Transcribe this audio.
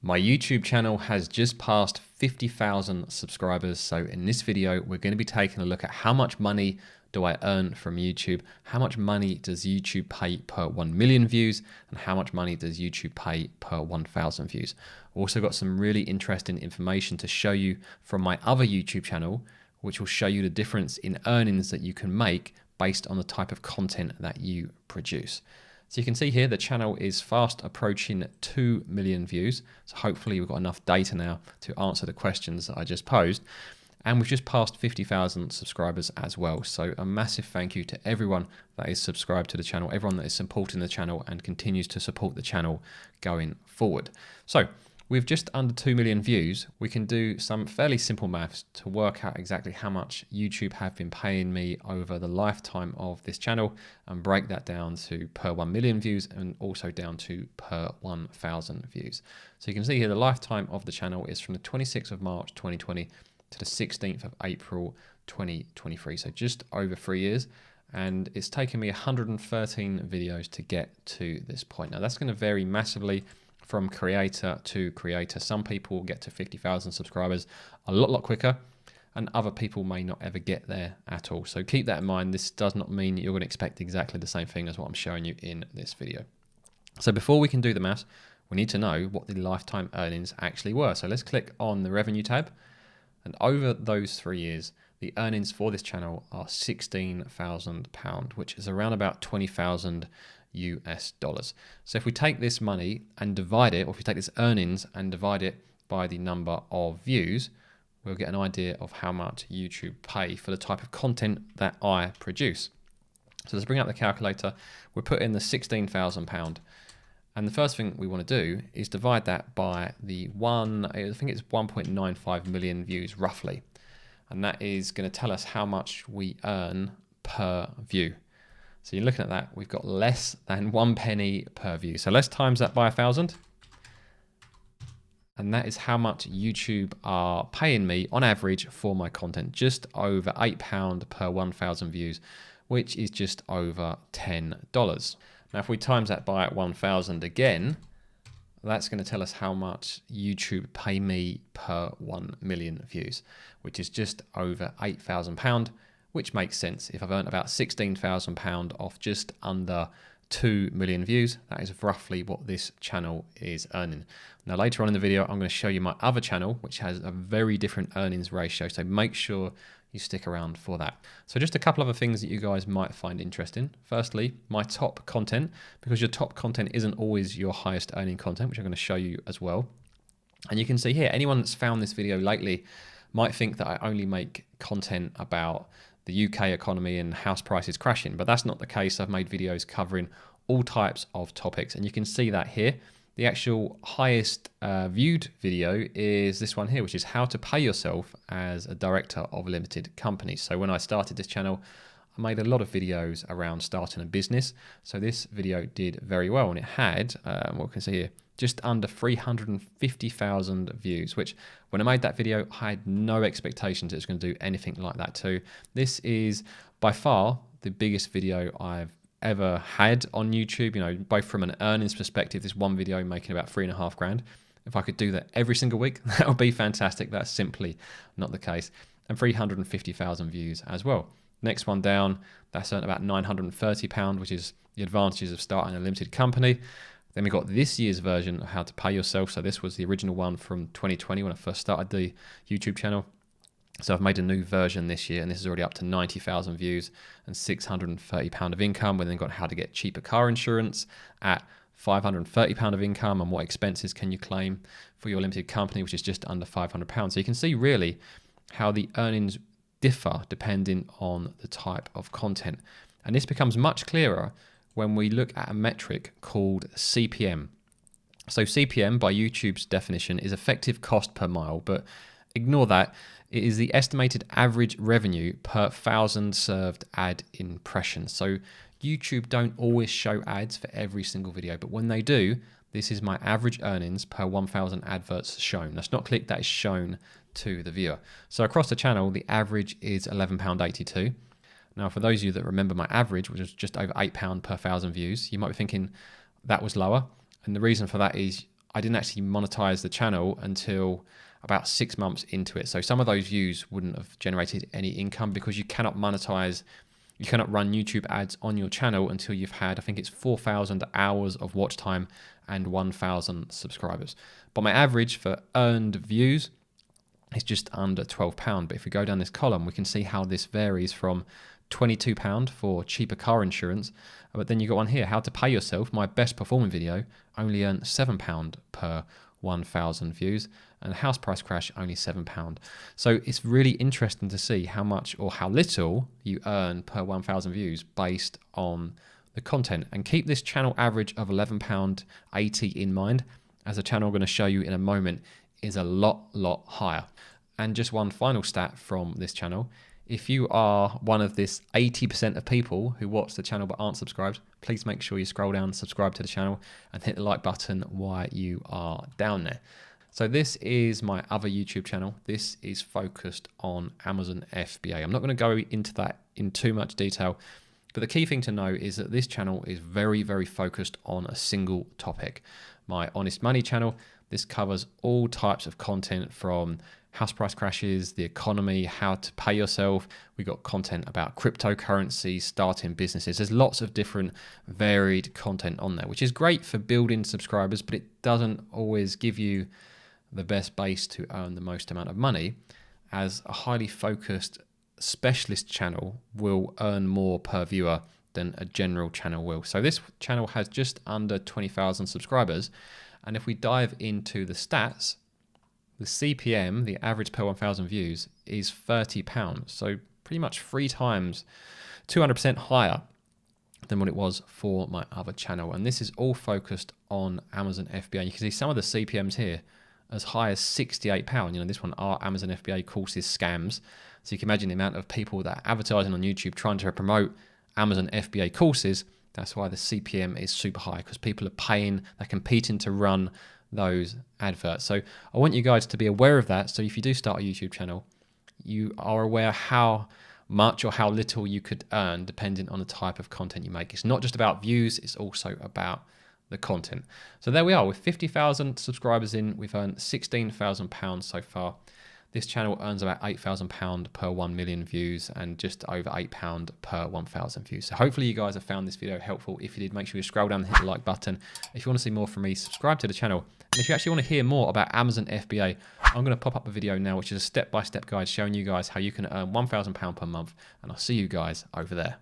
My YouTube channel has just passed 50,000 subscribers. So in this video, we're going to be taking a look at how much money do I earn from YouTube? How much money does YouTube pay per 1 million views? And how much money does YouTube pay per 1,000 views? Also got some really interesting information to show you from my other YouTube channel, which will show you the difference in earnings that you can make based on the type of content that you produce. So you can see here the channel is fast approaching 2 million views. So hopefully we've got enough data now to answer the questions that I just posed. And we've just passed 50,000 subscribers as well. So a massive thank you to everyone that is subscribed to the channel, everyone that is supporting the channel and continues to support the channel going forward. So with just under 2 million views, we can do some fairly simple maths to work out exactly how much YouTube have been paying me over the lifetime of this channel and break that down to per 1 million views and also down to per 1,000 views. So you can see here the lifetime of the channel is from the 26th of March 2020 to the 16th of April 2023. So just over 3 years. And it's taken me 113 videos to get to this point. Now that's going to vary massively from creator to creator. Some people get to 50,000 subscribers a lot quicker, and other people may not ever get there at all. So keep that in mind. This does not mean you're going to expect exactly the same thing as what I'm showing you in this video. So before we can do the maths, we need to know what the lifetime earnings actually were. So let's click on the revenue tab, and over those 3 years, the earnings for this channel are £16,000, which is around about 20,000 US dollars. So if we take this money and divide it, or if we take this earnings and divide it by the number of views, we'll get an idea of how much YouTube pay for the type of content that I produce. So let's bring up the calculator. We'll put in the £16,000. And the first thing we want to do is divide that by the I think it's 1.95 million views roughly. And that is going to tell us how much we earn per view. So you're looking at that, we've got less than 1 penny per view. So let's times that by 1,000. And that is how much YouTube are paying me on average for my content, just over £8 per 1,000 views, which is just over $10. Now, if we times that by 1,000 again, that's going to tell us how much YouTube pay me per 1 million views, which is just over £8,000. Which makes sense. If I've earned about £16,000 off just under 2 million views, that is roughly what this channel is earning. Now later on in the video, I'm going to show you my other channel, which has a very different earnings ratio. So make sure you stick around for that. So just a couple other things that you guys might find interesting. Firstly, my top content, because your top content isn't always your highest earning content, which I'm going to show you as well. And you can see here, anyone that's found this video lately might think that I only make content about the UK economy and house prices crashing, but that's not the case. I've made videos covering all types of topics, and you can see that here. The actual highest viewed video is this one here, which is how to pay yourself as a director of a limited company. So when I started this channel, I made a lot of videos around starting a business. So this video did very well, and it had, what we can see here, just under 350,000 views, which when I made that video, I had no expectations it was going to do anything like that too. This is by far the biggest video I've ever had on YouTube, you know, both from an earnings perspective, this one video making about 3.5 grand. If I could do that every single week, that would be fantastic. That's simply not the case. And 350,000 views as well. Next one down, that's earned about £930, which is the advantages of starting a limited company. Then we got this year's version of how to pay yourself. So this was the original one from 2020 when I first started the YouTube channel. So I've made a new version this year, and this is already up to 90,000 views and £630 of income. We then got how to get cheaper car insurance at £530 of income, and what expenses can you claim for your limited company, which is just under £500. So you can see really how the earnings differ depending on the type of content. And this becomes much clearer when we look at a metric called CPM. So CPM, by YouTube's definition, is effective cost per mile, but ignore that. It is the estimated average revenue per 1,000 served ad impressions. So YouTube don't always show ads for every single video, but when they do, this is my average earnings per 1,000 adverts shown. That's not clicked, that is shown to the viewer. So across the channel, the average is £11.82. Now, for those of you that remember my average, which was just over £8 per 1,000 views, you might be thinking that was lower. And the reason for that is I didn't actually monetize the channel until about 6 months into it. So some of those views wouldn't have generated any income because you cannot monetize, you cannot run YouTube ads on your channel until you've had, I think it's 4,000 hours of watch time and 1,000 subscribers. But my average for earned views is just under £12. But if we go down this column, we can see how this varies from £22 for cheaper car insurance. But then you got one here, how to pay yourself. My best performing video only earned £7 per 1,000 views, and house price crash only £7. So it's really interesting to see how much or how little you earn per 1,000 views based on the content. And keep this channel average of £11.80 in mind, as the channel I'm going to show you in a moment is a lot higher. And just one final stat from this channel: if you are one of this 80% of people who watch the channel but aren't subscribed, please make sure you scroll down, subscribe to the channel, and hit the like button while you are down there. So this is my other YouTube channel. This is focused on Amazon FBA. I'm not going to go into that in too much detail, but the key thing to know is that this channel is very focused on a single topic. My Honest Money channel, this covers all types of content from house price crashes, the economy, how to pay yourself. We got content about cryptocurrency, starting businesses. There's lots of different varied content on there, which is great for building subscribers, but it doesn't always give you the best base to earn the most amount of money, as a highly focused specialist channel will earn more per viewer than a general channel will. So this channel has just under 20,000 subscribers. And if we dive into the stats, the CPM, the average per 1,000 views, is £30. So pretty much 3 times, 200% higher than what it was for my other channel. And this is all focused on Amazon FBA. You can see some of the CPMs here as high as £68. You know, this one are Amazon FBA courses scams. So you can imagine the amount of people that are advertising on YouTube trying to promote Amazon FBA courses. That's why the CPM is super high, because people are paying, they're competing to run those adverts. So I want you guys to be aware of that. So if you do start a YouTube channel, you are aware how much or how little you could earn depending on the type of content you make. It's not just about views, it's also about the content. So there we are, with 50,000 subscribers in, we've earned £16,000 so far. This channel earns about £8,000 per 1 million views and just over £8 per 1,000 views. So hopefully you guys have found this video helpful. If you did, make sure you scroll down and hit the like button. If you want to see more from me, subscribe to the channel. And if you actually want to hear more about Amazon FBA, I'm going to pop up a video now, which is a step-by-step guide showing you guys how you can earn £1,000 per month. And I'll see you guys over there.